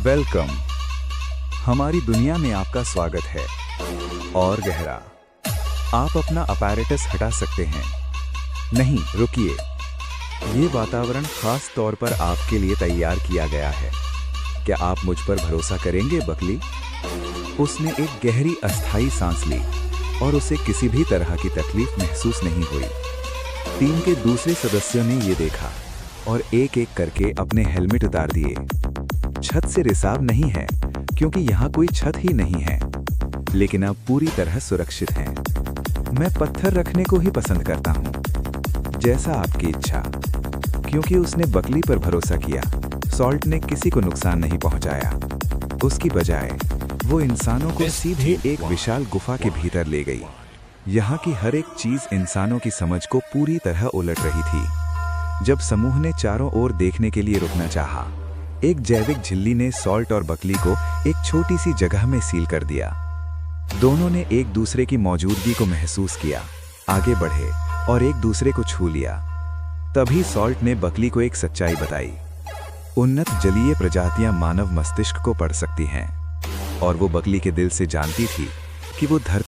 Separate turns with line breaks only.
Welcome. हमारी दुनिया में आपका स्वागत है। और गहरा, आप अपना अपैरेटस हटा सकते हैं। नहीं, रुकिए, ये वातावरण खास तौर पर आपके लिए तैयार किया गया है। क्या आप मुझ पर भरोसा करेंगे, बकली? उसने एक गहरी अस्थायी सांस ली और उसे किसी भी तरह की तकलीफ महसूस नहीं हुई। टीम के दूसरे सदस्यों ने ये देखा और एक एक करके अपने हेलमेट उतार दिए। छत से रिसाव नहीं है, क्योंकि यहाँ कोई छत ही नहीं है, लेकिन अब पूरी तरह सुरक्षित हैं। मैं पत्थर रखने को ही पसंद करता हूँ। जैसा आपकी इच्छा। क्योंकि उसने बकली पर भरोसा किया, सॉल्ट ने किसी को नुकसान नहीं पहुंचाया। उसकी बजाय वो इंसानों को सीधे एक विशाल गुफा के भीतर ले गई। यहाँ की हर एक चीज इंसानों की समझ को पूरी तरह उलट रही थी। जब समूह ने चारों ओर देखने के लिए रुकना चाहा, एक जैविक झिल्ली ने सॉल्ट और बकली को एक छोटी सी जगह में सील कर दिया। दोनों ने एक दूसरे की मौजूदगी को महसूस किया, आगे बढ़े और एक दूसरे को छू लिया। तभी सॉल्ट ने बकली को एक सच्चाई बताई। उन्नत जलीय प्रजातियां मानव मस्तिष्क को पढ़ सकती हैं, और वो बकली के दिल से जानती थी कि वो धरती